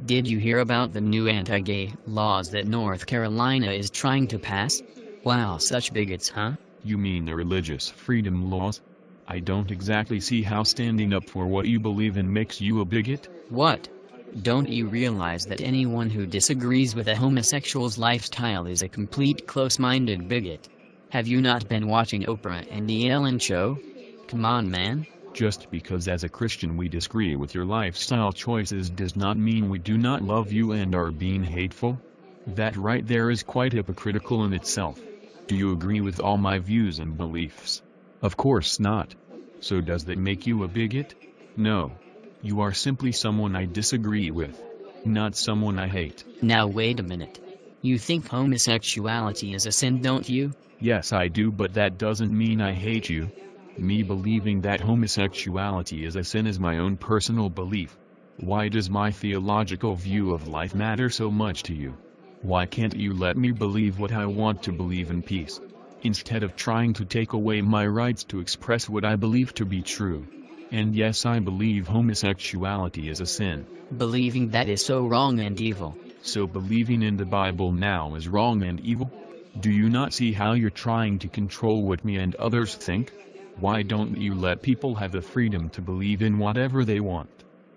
Did you hear about the new anti-gay laws that North Carolina is trying to pass? Wow, such bigots, huh? You mean the religious freedom laws? I don't exactly see how standing up for what you believe in makes you a bigot. What? Don't you realize that anyone who disagrees with a homosexual's lifestyle is a complete close-minded bigot? Have you not been watching Oprah and the Ellen Show? Come on, man. Just because as a Christian we disagree with your lifestyle choices does not mean we do not love you and are being hateful. That right there is quite hypocritical in itself. Do you agree with all my views and beliefs? Of course not. So does that make you a bigot? No. You are simply someone I disagree with, not someone I hate. Now wait a minute. You think homosexuality is a sin, don't you? Yes, I do, but that doesn't mean I hate you. Me believing that homosexuality is a sin is my own personal belief. Why does my theological view of life matter so much to you? Why can't you let me believe what I want to believe in peace, instead of trying to take away my rights to express what I believe to be true? And yes, I believe homosexuality is a sin. Believing that is so wrong and evil. So believing in the Bible now is wrong and evil? Do you not see how you're trying to control what me and others think? Why don't you let people have the freedom to believe in whatever they want?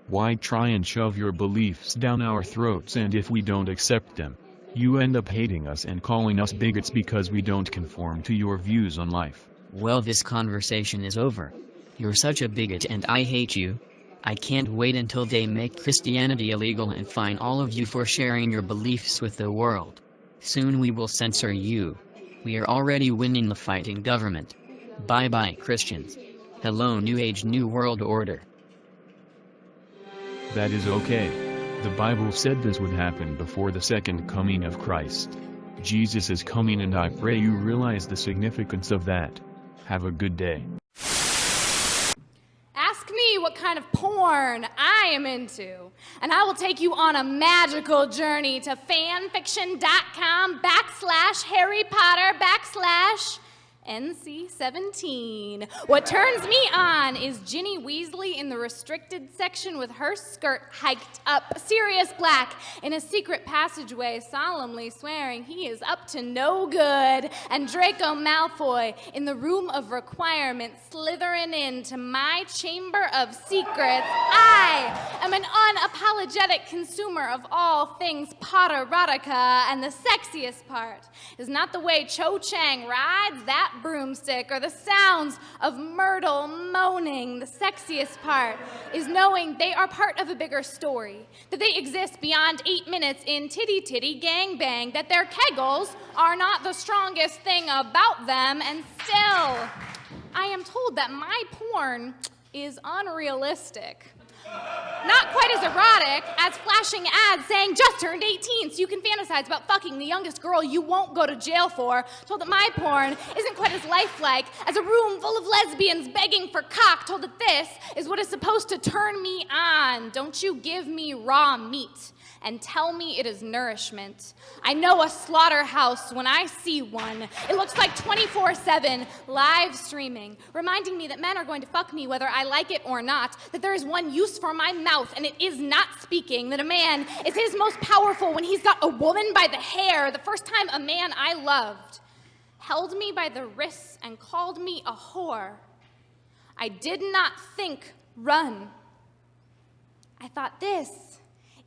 Why try and shove your beliefs down our throats, and if we don't accept them, you end up hating us and calling us bigots because we don't conform to your views on life? Well, this conversation is over. You're such a bigot and I hate you. I can't wait until they make Christianity illegal and fine all of you for sharing your beliefs with the world. Soon we will censor you. We are already winning the fight in government. Bye-bye, Christians. Hello, New Age, New World Order. That is okay. The Bible said this would happen before the second coming of Christ. Jesus is coming, and I pray you realize the significance of that. Have a good day. Ask me what kind of porn I am into, and I will take you on a magical journey to fanfiction.com/Harry Potter NC-17. What turns me on is Ginny Weasley in the restricted section with her skirt hiked up, Sirius Black in a secret passageway solemnly swearing he is up to no good, and Draco Malfoy in the room of requirement slithering into my chamber of secrets. I am an unapologetic consumer of all things Potterotica, and the sexiest part is not the way Cho Chang rides that broomstick or the sounds of Myrtle moaning. The sexiest part is knowing they are part of a bigger story, that they exist beyond 8 minutes in Titty Titty Gang Bang, that their kegels are not the strongest thing about them, and still, I am told that my porn is unrealistic. Not quite as erotic as flashing ads saying just turned 18 so you can fantasize about fucking the youngest girl you won't go to jail for. Told that my porn isn't quite as lifelike as a room full of lesbians begging for cock. Told that this is what is supposed to turn me on. Don't you give me raw meat and tell me it is nourishment. I know a slaughterhouse when I see one. It looks like 24/7 live streaming, reminding me that men are going to fuck me whether I like it or not, that there is one use for my mouth and it is not speaking, that a man is his most powerful when he's got a woman by the hair. The first time a man I loved held me by the wrists and called me a whore, I did not think run. I thought, this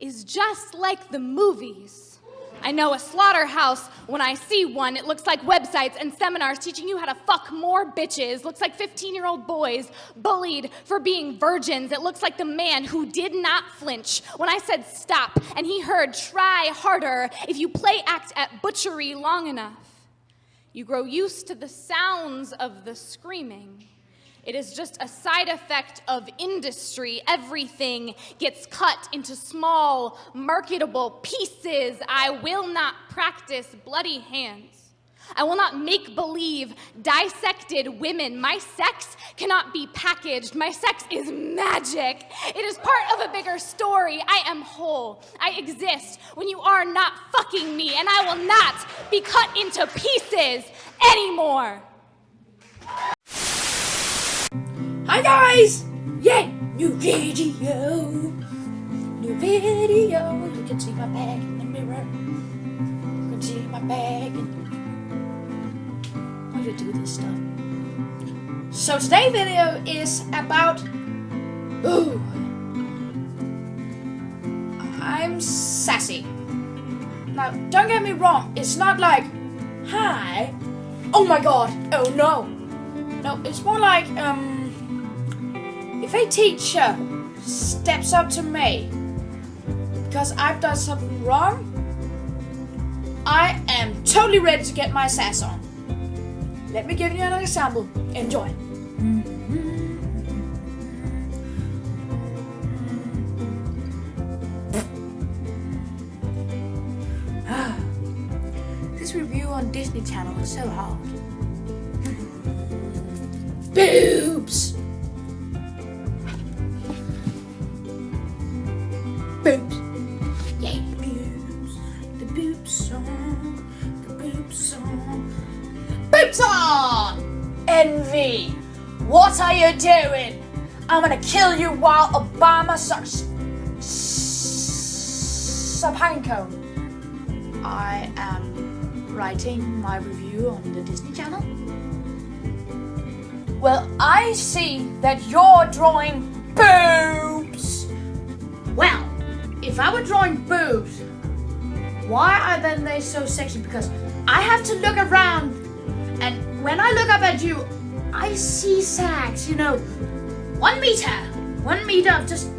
is just like the movies. I know a slaughterhouse when I see one. It looks like websites and seminars teaching you how to fuck more bitches. Looks like 15-year-old boys bullied for being virgins. It looks like the man who did not flinch when I said stop, and he heard try harder. If you play act at butchery long enough, you grow used to the sounds of the screaming. It is just a side effect of industry. Everything gets cut into small, marketable pieces. I will not practice bloody hands. I will not make believe dissected women. My sex cannot be packaged. My sex is magic. It is part of a bigger story. I am whole. I exist when you are not fucking me, and I will not be cut into pieces anymore. Hi guys! Yeah, new video! New video. You can see my bag in the mirror. You can see my bag. Why do you do this stuff? So today's video is about. Ooh. I'm sassy. Now, don't get me wrong. It's not like, hi. Oh my god. Oh no. No, it's more like, if a teacher steps up to me because I've done something wrong, I am totally ready to get my sass on. Let me give you an example. Enjoy. This review on Disney Channel is so hard. Boobs! Boobs. Yeah, boobs. The boobs song. The boobs song. Boobs on! Envy! What are you doing? I'm gonna kill you while Obama sucks a pine cone. I am writing my review on the Disney Channel. Well, I see that you're drawing boobs. Well, if I were drawing boobs, why are then they so sexy? Because I have to look around, and when I look up at you, I see sags, 1 meter of just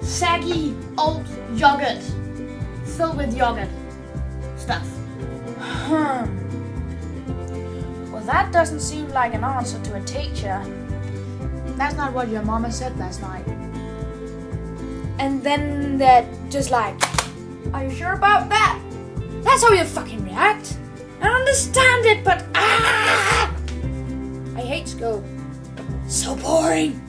saggy old yogurt, filled with yogurt stuff. Well, that doesn't seem like an answer to a teacher. That's not what your mama said last night. And then they're just like, are you sure about that? That's how you fucking react. I understand it, but I hate school. So boring.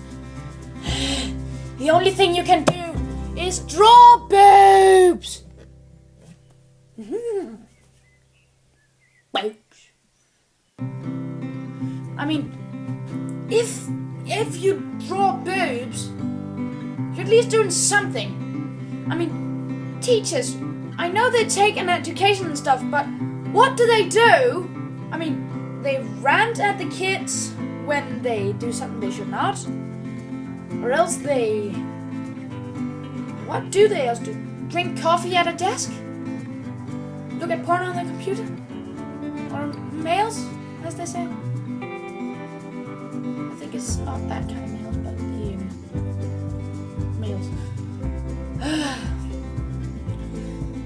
The only thing you can do is draw boobs. Boobs. I mean, if you draw boobs, you're at least doing something. I mean, teachers, I know they take an education and stuff, but what do? I mean, they rant at the kids when they do something they should not, or else what do they else do? Drink coffee at a desk? Look at porn on the computer? Or mails, as they say? I think it's not that kind of mails, but the mails.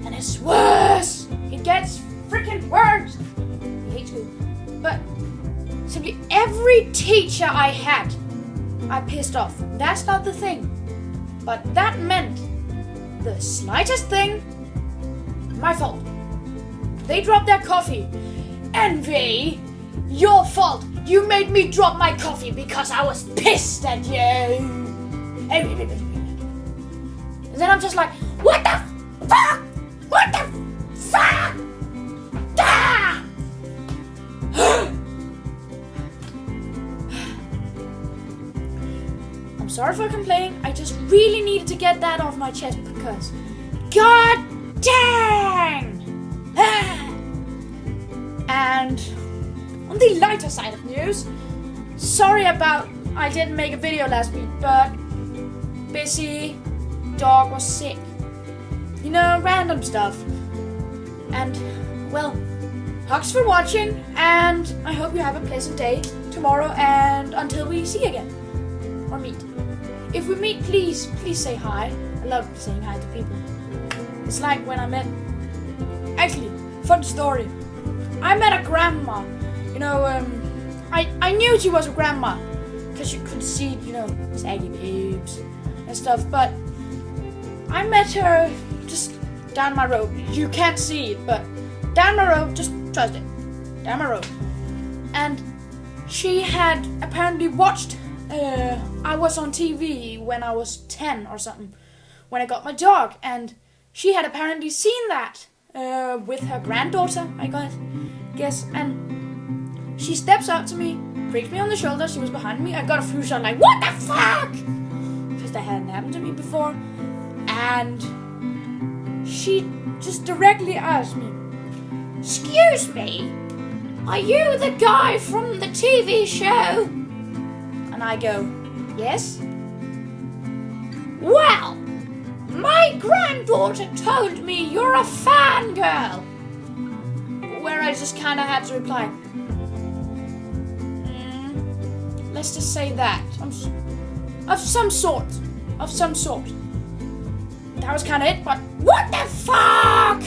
And it's worse! It gets freaking worse! I hate school. But simply every teacher I had, I pissed off. That's not the thing. But that meant the slightest thing, my fault. They dropped their coffee. Envy, your fault. You made me drop my coffee because I was pissed at you. And then I'm just like, what the fuck? What the fuck? Ah! I'm sorry for complaining. I just really needed to get that off my chest because, god dang! And on the lighter side of news, sorry about I didn't make a video last week, but busy, dog was sick, random stuff. And well, hugs for watching, and I hope you have a pleasant day tomorrow and until we see again or meet. If we meet, please say hi. I love saying hi to people. It's like when I met, actually, fun story. I met a grandma, I knew she was a grandma because you could see, saggy boobs and stuff, but I met her just down my road. You can't see it, but down my road, just trust it, down my road. And she had apparently watched, I was on TV when I was 10 or something, when I got my dog, and she had apparently seen that with her granddaughter, I guess, and she steps up to me, pricks me on the shoulder. She was behind me. I got a few shots like, what the fuck? Because that hadn't happened to me before. And she just directly asked me, "Excuse me, are you the guy from the TV show?" And I go, "Yes." "Well, my granddaughter told me you're a fangirl." Where I just kind of had to reply, let's just say that. Of some sort. That was kind of it, but what the fuck?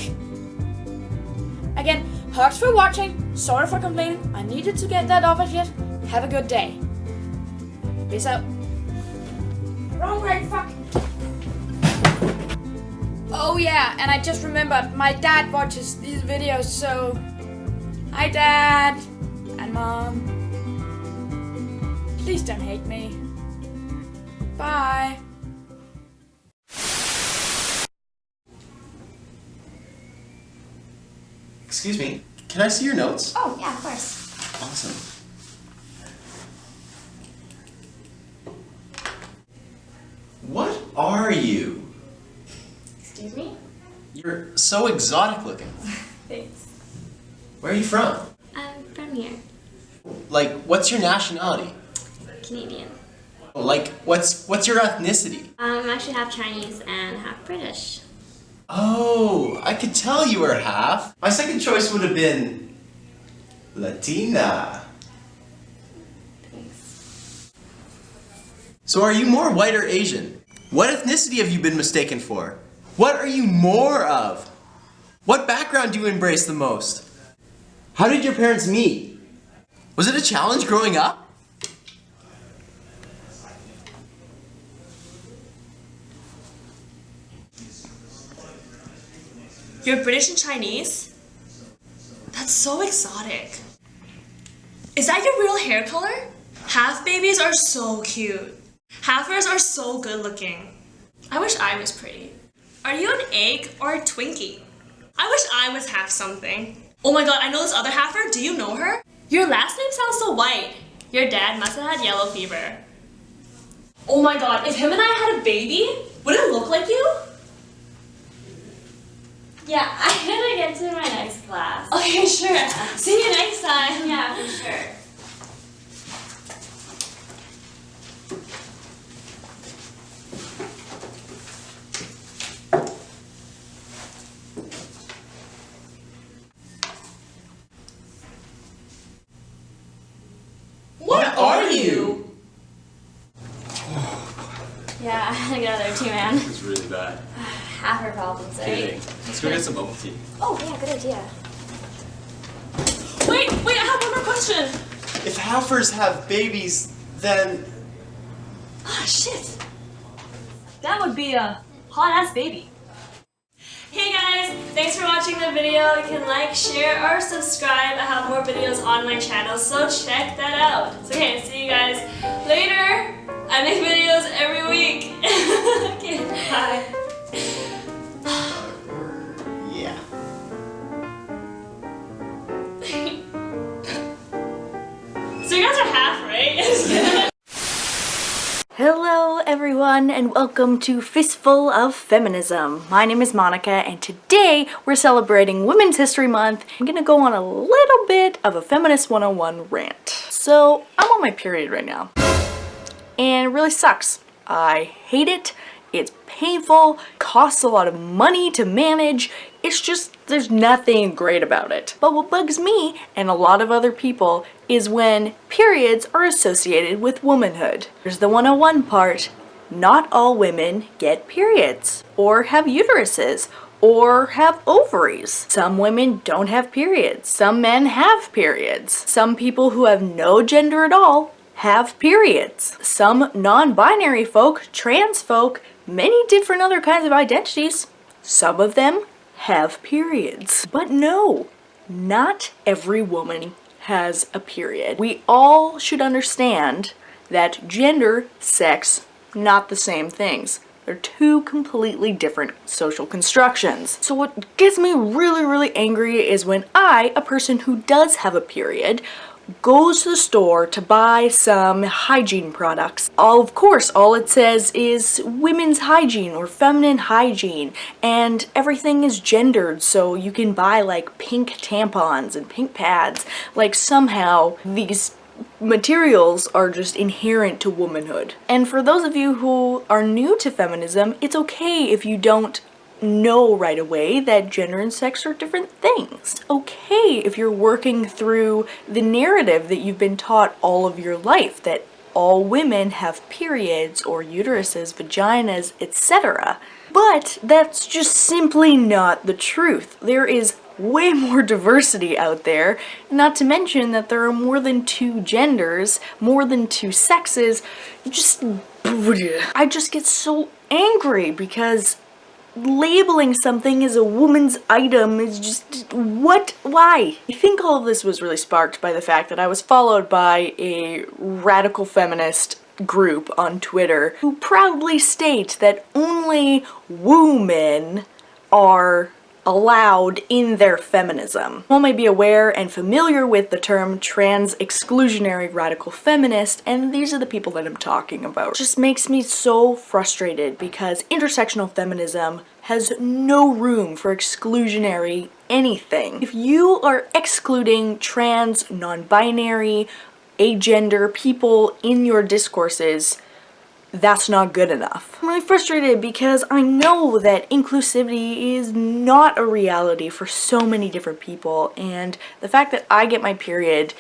Again, hugs for watching. Sorry for complaining. I needed to get that off yet. Have a good day. Peace out. Wrong way, fuck. Oh yeah, and I just remembered, my dad watches these videos, so... Hi Dad! And Mom. Please don't hate me. Bye. Excuse me, can I see your notes? Oh, yeah, of course. Awesome. What are you? Excuse me? You're so exotic looking. Thanks. Where are you from? I'm from here. Like, what's your nationality? Canadian. Like, what's your ethnicity? I'm actually half Chinese and half British. Oh, I could tell you were half. My second choice would have been Latina. Thanks. So are you more white or Asian? What ethnicity have you been mistaken for? What are you more of? What background do you embrace the most? How did your parents meet? Was it a challenge growing up? You're British and Chinese? That's so exotic. Is that your real hair color? Half babies are so cute. Halfers are so good looking. I wish I was pretty. Are you an egg or a Twinkie? I wish I was half something. Oh my god, I know this other halfer. Do you know her? Your last name sounds so white. Your dad must have had yellow fever. Oh my god, if him and I had a baby, would it look like you? Yeah, I gotta get to my next class. Okay, sure. See you next time. Yeah, for sure. What are you? Yeah, I gotta get out there too, man. It's really bad. Half her problems, right? Let's go get some bubble tea. Oh, yeah, good idea. Wait, I have one more question. If halfers have babies, then... Ah, shit. That would be a hot-ass baby. Hey guys, thanks for watching the video. You can like, share, or subscribe. I have more videos on my channel, so check that out. So okay, see you guys later. I make videos every week. Okay, bye. Yeah. So you guys are half, right? Hello everyone and welcome to Fistful of Feminism. My name is Monica and today we're celebrating Women's History Month. I'm gonna go on a little bit of a Feminist 101 rant. So I'm on my period right now and it really sucks. I hate it. It's painful, costs a lot of money to manage. It's just, there's nothing great about it. But what bugs me and a lot of other people is when periods are associated with womanhood. There's the 101 part. Not all women get periods, or have uteruses, or have ovaries. Some women don't have periods. Some men have periods. Some people who have no gender at all have periods. Some non-binary folk, trans folk, many different other kinds of identities, some of them have periods. But no, not every woman has a period. We all should understand that gender, sex, not the same things. They're two completely different social constructions. So what gets me really, really angry is when I, a person who does have a period, goes to the store to buy some hygiene products. Of course, all it says is women's hygiene or feminine hygiene, and everything is gendered, so you can buy like pink tampons and pink pads. Like somehow these materials are just inherent to womanhood. And for those of you who are new to feminism, it's okay if you don't know right away that gender and sex are different things. Okay if you're working through the narrative that you've been taught all of your life, that all women have periods or uteruses, vaginas, etc. But that's just simply not the truth. There is way more diversity out there, not to mention that there are more than 2 genders, more than 2 sexes. I just get so angry because labeling something as a woman's item is just, what? Why? I think all of this was really sparked by the fact that I was followed by a radical feminist group on Twitter who proudly state that only women are allowed in their feminism. One may be aware and familiar with the term trans exclusionary radical feminist, and these are the people that I'm talking about. It just makes me so frustrated because intersectional feminism has no room for exclusionary anything. If you are excluding trans, non-binary, agender people in your discourses, that's not good enough. I'm really frustrated because I know that inclusivity is not a reality for so many different people, and the fact that I get my period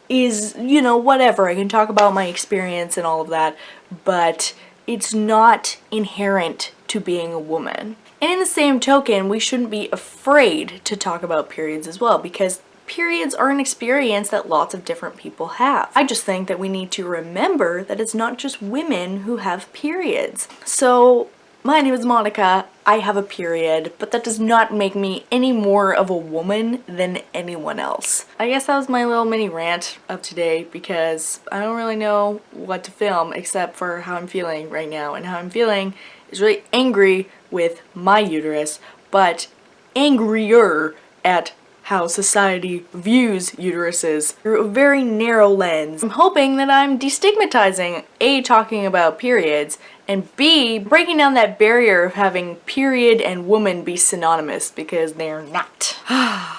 is, you know, whatever. I can talk about my experience and all of that, but it's not inherent to being a woman. And in the same token, we shouldn't be afraid to talk about periods as well, because periods are an experience that lots of different people have. I just think that we need to remember that it's not just women who have periods. So, my name is Monica, I have a period, but that does not make me any more of a woman than anyone else. I guess that was my little mini rant of today because I don't really know what to film except for how I'm feeling right now, and how I'm feeling is really angry with my uterus, but angrier at how society views uteruses through a very narrow lens. I'm hoping that I'm destigmatizing A, talking about periods, and B, breaking down that barrier of having period and woman be synonymous, because they're not.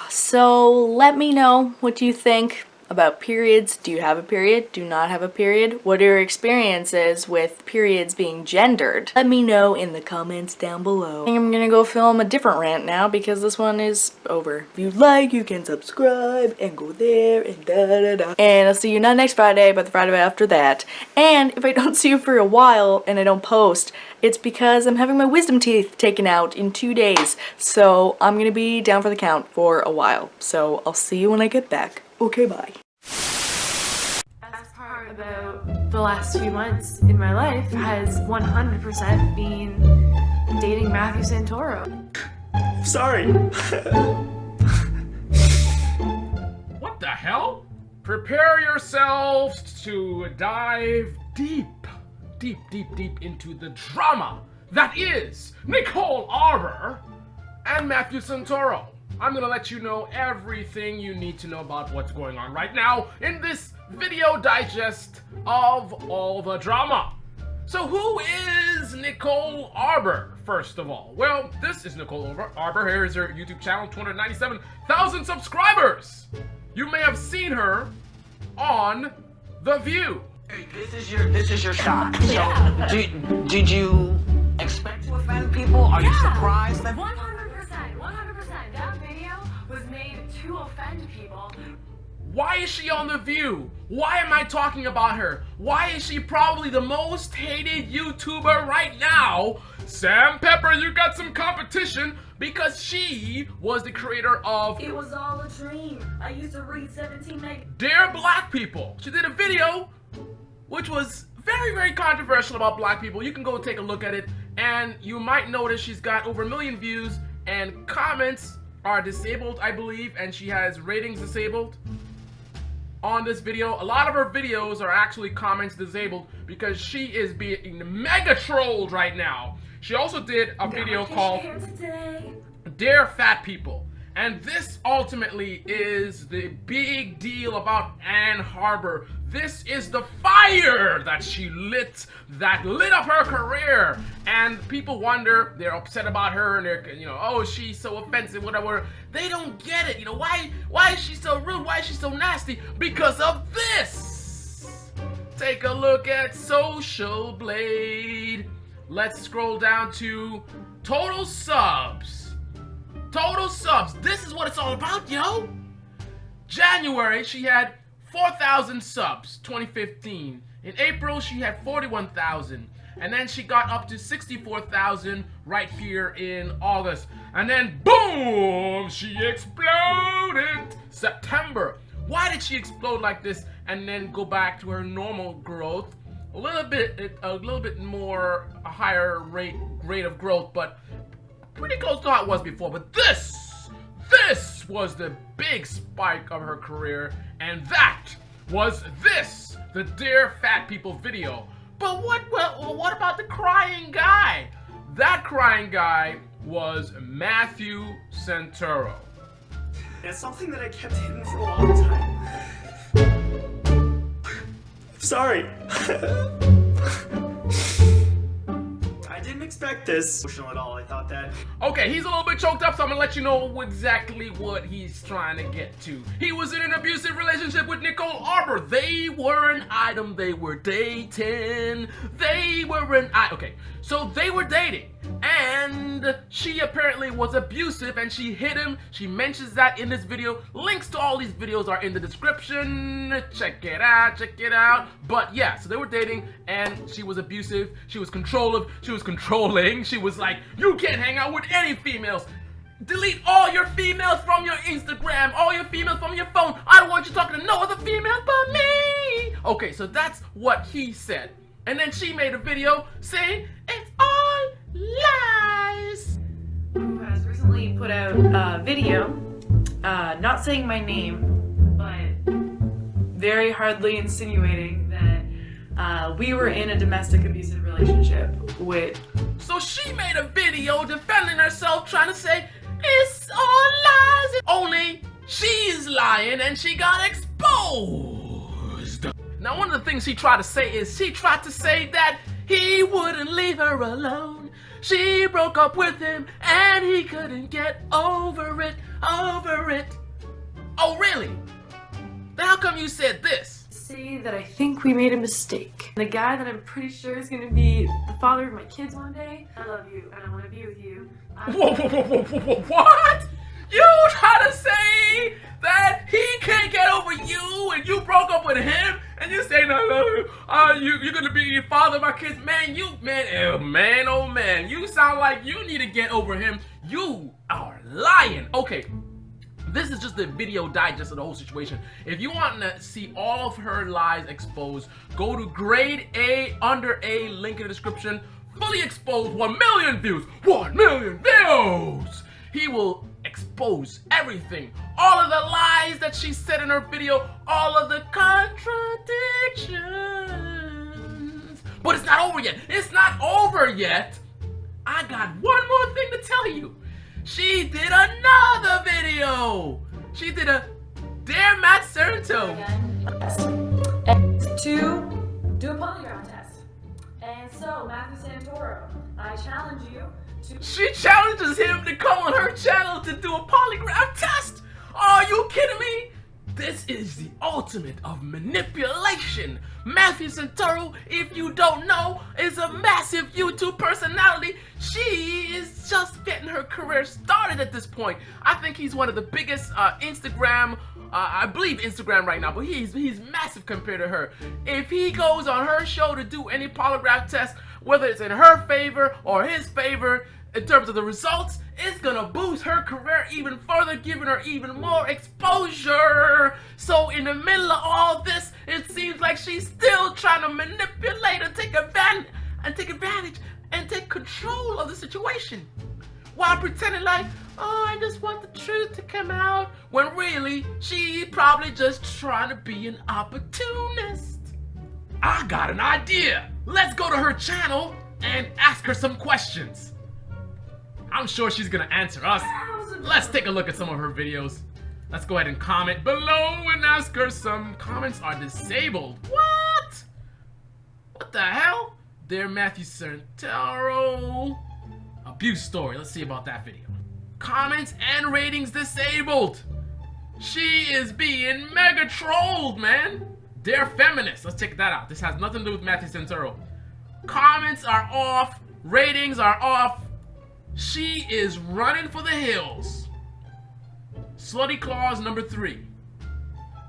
So let me know what you think about periods. Do you have a period? Do you not have a period? What are your experiences with periods being gendered? Let me know in the comments down below. I think I'm gonna go film a different rant now because this one is over. If you like, you can subscribe and go there and da-da-da. And I'll see you not next Friday, but the Friday after that. And if I don't see you for a while and I don't post, it's because I'm having my wisdom teeth taken out in 2 days. So I'm gonna be down for the count for a while. So I'll see you when I get back. Okay, bye. Best part about the last few months in my life has 100% been dating Matthew Santoro. Sorry. What the hell? Prepare yourselves to dive deep into the drama that is Nicole Arbor and Matthew Santoro. I'm gonna let you know everything you need to know about what's going on right now in this video digest of all the drama. So who is Nicole Arbor, first of all? Well, this is Nicole Arbor. Here is her YouTube channel, 297,000 subscribers. You may have seen her on The View. Hey, this is your shot. So, did you expect to offend people? Are you surprised that 100%. That video was made to offend people. Why is she on The View? Why am I talking about her? Why is she probably the most hated YouTuber right now? Sam Pepper, you got some competition because she was the creator of It Was All a Dream. I used to read 17 magazines. Dare Black People. She did a video which was very controversial about black people. You can go take a look at it and you might notice she's got over 1 million views and comments are disabled, I believe, and she has ratings disabled on this video. A lot of her videos are actually comments disabled because she is being mega trolled right now. She also did a video called Dare Fat People. And this ultimately is the big deal about Ann Arbor. This is the fire that she lit, that lit up her career. And people wonder, they're upset about her, and they're, you know, oh, she's so offensive, whatever. They don't get it. You know, why is she so rude? Why is she so nasty? Because of this. Take a look at Social Blade. Let's scroll down to total subs. Total subs. This is what it's all about, yo. January, she had 4,000 subs, 2015. In April, she had 41,000. And then she got up to 64,000 right here in August. And then, boom, she exploded. September. Why did she explode like this and then go back to her normal growth? A little bit more, a higher rate of growth, but pretty close to how it was before. But this was the big spike of her career, and that was this, the Dear Fat People video. But what about the crying guy? That crying guy was Matthew Santoro. It's something that I kept hidden for a long time. I'm sorry. I didn't expect this. Emotional at all. I thought that. Okay, he's a little bit choked up, so I'm gonna let you know exactly what he's trying to get to. He was in an abusive relationship with Nicole Arbor. They were an item. They were dating. They were an item. Okay, so they were dating, and she apparently was abusive, and she hit him. She mentions that in this video. Links to all these videos are in the description. Check it out. Check it out. But yeah, so they were dating, and she was abusive. She was controlling. She was like, you can't hang out with any females. Delete all your females from your Instagram, all your females from your phone. I don't want you talking to no other females but me. Okay, so that's what he said. And then she made a video saying it's all lies. Who has recently put out a video, not saying my name, but very hardly insinuating that we were in a domestic abusive relationship with. So she made a video defending herself, trying to say it's all lies. Only she's lying, and she got exposed. Now, one of the things she tried to say is that he wouldn't leave her alone. She broke up with him, and he couldn't get over it. Oh, really? Then how come you said this? Say that I think we made a mistake. The guy that I'm pretty sure is gonna be the father of my kids one day. I love you, and I want to be with you. Whoa, what? You try to say that he can't get over you, and you broke up with him, and you say, no, you're gonna be the father of my kids? Man, oh man, you sound like you need to get over him. You are lying. Okay. This is just the video digest of the whole situation. If you want to see all of her lies exposed, go to grade A, under A, link in the description. Fully exposed, 1 million views. 1 million views! He will expose everything. All of the lies that she said in her video, all of the contradictions. But it's not over yet. It's not over yet. I got one more thing to tell you. She did another video. She did a Dear Matt Serto. To do a polygraph test. And so, Matthew Santoro, I challenge you to... She challenges him to come on her channel to do a polygraph test. Are you kidding me? This is the ultimate of manipulation. Matthew Santoro, if you don't know, is a massive YouTube personality. She is just getting her career started at this point. I think he's one of the biggest Instagram, I believe Instagram right now, but he's massive compared to her. If he goes on her show to do any polygraph test, whether it's in her favor or his favor, in terms of the results, it's gonna boost her career even further, giving her even more exposure. So in the middle of all this, it seems like she's still trying to manipulate and take advantage and take control of the situation, while pretending like, oh, I just want the truth to come out, when really, she's probably just trying to be an opportunist. I got an idea. Let's go to her channel and ask her some questions. I'm sure she's gonna answer us. How's Let's take a look at some of her videos. Let's go ahead and comment below and ask her some comments are disabled. What? What the hell? Dear Matthew Santaro. Abuse story. Let's see about that video. Comments and ratings disabled. She is being mega trolled, man. Dear feminist. Let's check that out. This has nothing to do with Matthew Santaro. Comments are off. Ratings are off. She is running for the hills. Slutty Claus number 3.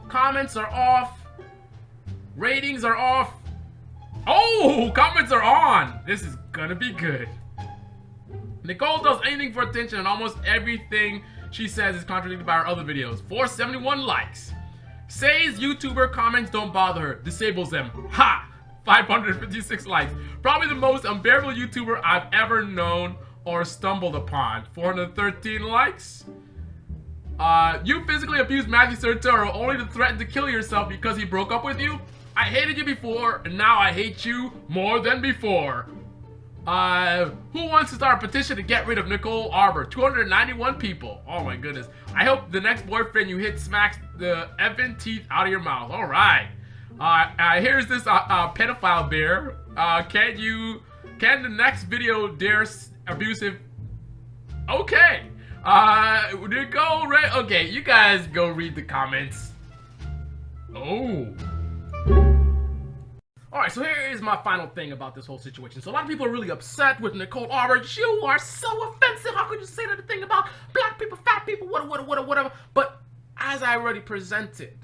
Comments are off. Ratings are off. Oh, comments are on. This is gonna be good. Nicole does anything for attention, and almost everything she says is contradicted by her other videos. 471 likes. Says YouTuber comments don't bother her. Disables them. Ha! 556 likes. Probably the most unbearable YouTuber I've ever known or stumbled upon. 413 likes. You physically abused Matthew Santaro only to threaten to kill yourself because he broke up with you? I hated you before, and now I hate you more than before. Who wants to start a petition to get rid of Nicole Arbor? 291 people. Oh my goodness. I hope the next boyfriend you hit smacks the effing teeth out of your mouth. All right. Here's this pedophile bear. Can the next video dare abusive? Okay. Okay, you guys go read the comments. Oh. Alright, so here is my final thing about this whole situation. So a lot of people are really upset with Nicole Arbor. You are so offensive. How could you say that thing about black people, fat people, whatever. But as I already presented,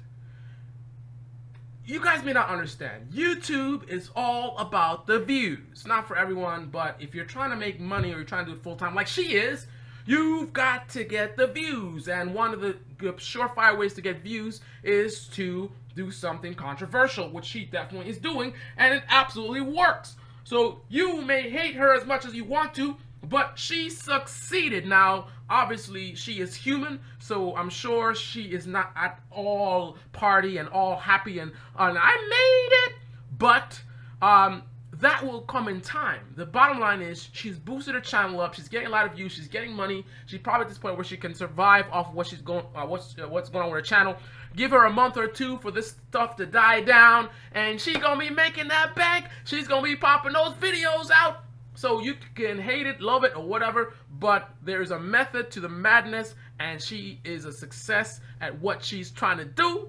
you guys may not understand. YouTube is all about the views. Not for everyone, but if you're trying to make money or you're trying to do it full time like she is, you've got to get the views. And one of the surefire ways to get views is to do something controversial, which she definitely is doing, and it absolutely works. So you may hate her as much as you want to, but she succeeded. Now, obviously, she is human, so I'm sure she is not at all party and all happy and I made it, but that will come in time. The bottom line is she's boosted her channel up. She's getting a lot of views. She's getting money. She's probably at this point where she can survive off of what she's going, what's going on with her channel. Give her a month or two for this stuff to die down, and she's gonna be making that bank. She's gonna be popping those videos out. So you can hate it, love it, or whatever, but there's a method to the madness, and she is a success at what she's trying to do.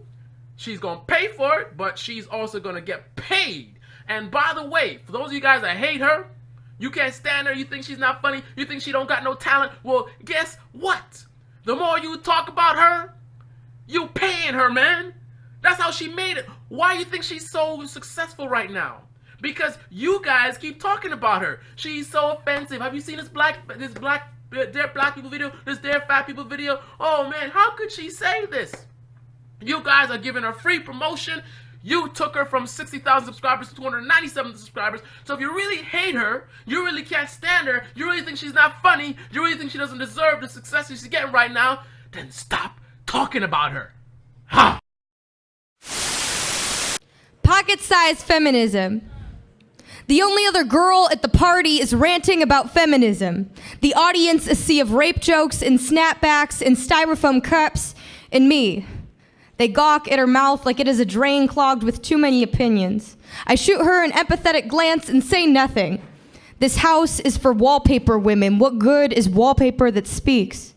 She's gonna pay for it, but she's also gonna get paid. And by the way, for those of you guys that hate her, you can't stand her, you think she's not funny, you think she don't got no talent, well, guess what? The more you talk about her, you paying her, man. That's how she made it. Why do you think she's so successful right now? Because you guys keep talking about her. She's so offensive. Have you seen this black people video, this Dare Fat People video? Oh man, how could she say this? You guys are giving her free promotion. You took her from 60,000 subscribers to 297 subscribers. So if you really hate her, you really can't stand her, you really think she's not funny, you really think she doesn't deserve the success she's getting right now, then stop talking about her. Ha! Pocket-sized feminism. The only other girl at the party is ranting about feminism. The audience a sea of rape jokes and snapbacks and styrofoam cups and me. They gawk at her mouth like it is a drain clogged with too many opinions. I shoot her an empathetic glance and say nothing. This house is for wallpaper women. What good is wallpaper that speaks?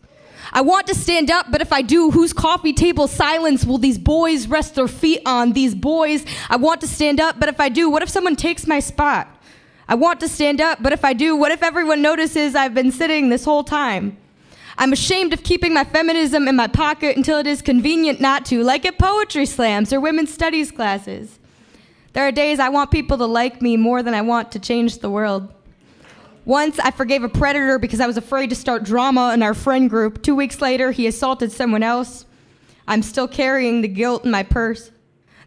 I want to stand up, but if I do, whose coffee table silence will these boys rest their feet on? These boys. I want to stand up, but if I do, what if someone takes my spot? I want to stand up, but if I do, what if everyone notices I've been sitting this whole time? I'm ashamed of keeping my feminism in my pocket until it is convenient not to, like at poetry slams or women's studies classes. There are days I want people to like me more than I want to change the world. Once, I forgave a predator because I was afraid to start drama in our friend group. 2 weeks later, he assaulted someone else. I'm still carrying the guilt in my purse.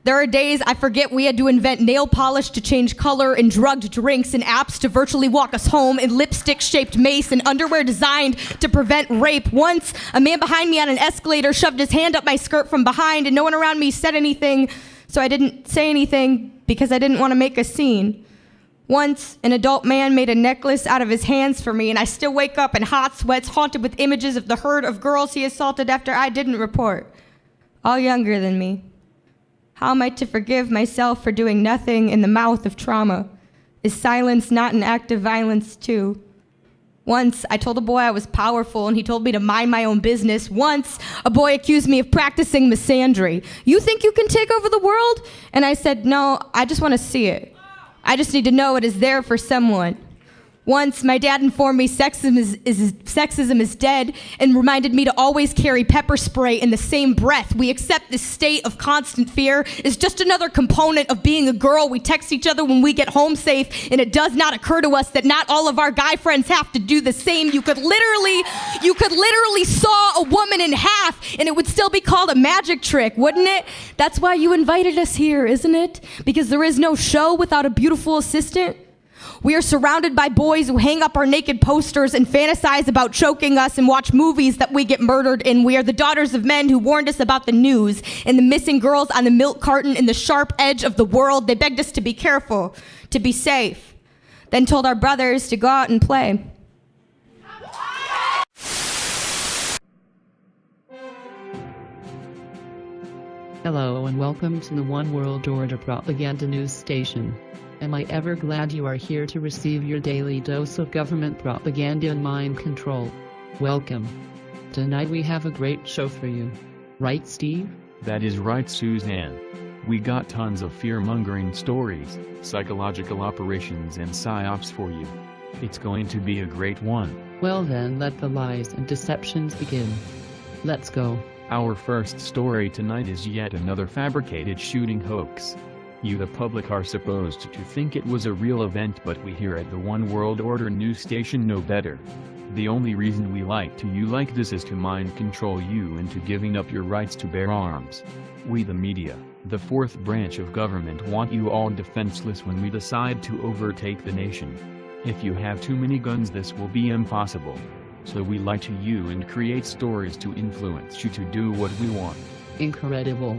There are days I forget we had to invent nail polish to change color and drugged drinks and apps to virtually walk us home and lipstick-shaped mace and underwear designed to prevent rape. Once, a man behind me on an escalator shoved his hand up my skirt from behind and no one around me said anything, so I didn't say anything because I didn't want to make a scene. Once, an adult man made a necklace out of his hands for me, and I still wake up in hot sweats, haunted with images of the herd of girls he assaulted after I didn't report, all younger than me. How am I to forgive myself for doing nothing in the mouth of trauma? Is silence not an act of violence, too? Once, I told a boy I was powerful, and he told me to mind my own business. Once, a boy accused me of practicing misandry. You think you can take over the world? And I said, no, I just want to see it. I just need to know it is there for someone. Once, my dad informed me sexism is dead and reminded me to always carry pepper spray in the same breath. We accept this state of constant fear is just another component of being a girl. We text each other when we get home safe, and it does not occur to us that not all of our guy friends have to do the same. You could literally saw a woman in half, and it would still be called a magic trick, wouldn't it? That's why you invited us here, isn't it? Because there is no show without a beautiful assistant. We are surrounded by boys who hang up our naked posters and fantasize about choking us and watch movies that we get murdered in. We are the daughters of men who warned us about the news and the missing girls on the milk carton in the sharp edge of the world. They begged us to be careful, to be safe, then told our brothers to go out and play. Hello and welcome to the One World Order Propaganda News Station. Am I ever glad you are here to receive your daily dose of government propaganda and mind control. Welcome. Tonight we have a great show for you. Right, Steve? That is right, Suzanne. We got tons of fear-mongering stories, psychological operations and psyops for you. It's going to be a great one. Well then, let the lies and deceptions begin. Let's go. Our first story tonight is yet another fabricated shooting hoax. You the public are supposed to think it was a real event, but we here at the One World Order news station know better. The only reason we like to you like this is to mind control you into giving up your rights to bear arms. We the media, the fourth branch of government, want you all defenseless when we decide to overtake the nation. If you have too many guns, this will be impossible. So we lie to you and create stories to influence you to do what we want. Incredible.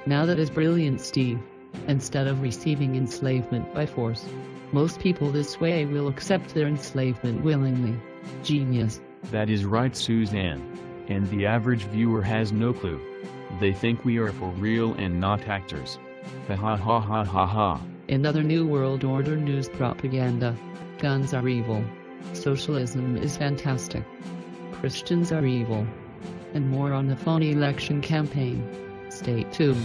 Now that is brilliant, Steve. Instead of receiving enslavement by force, most people this way will accept their enslavement willingly. Genius. That is right, Suzanne. And the average viewer has no clue. They think we are for real and not actors. Ha ha ha ha ha ha. Another New World Order news propaganda. Guns are evil. Socialism is fantastic. Christians are evil. And more on the phony election campaign. Stay tuned.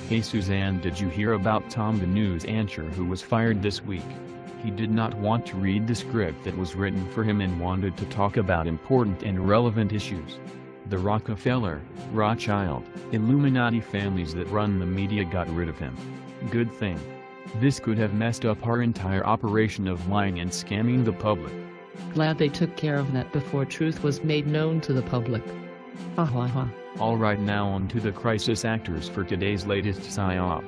Hey Suzanne, did you hear about Tom the news anchor who was fired this week? He did not want to read the script that was written for him and wanted to talk about important and relevant issues. The Rockefeller, Rothschild, Illuminati families that run the media got rid of him. Good thing. This could have messed up our entire operation of lying and scamming the public. Glad they took care of that before truth was made known to the public. Ha ha ha. Alright, now on to the crisis actors for today's latest psyop.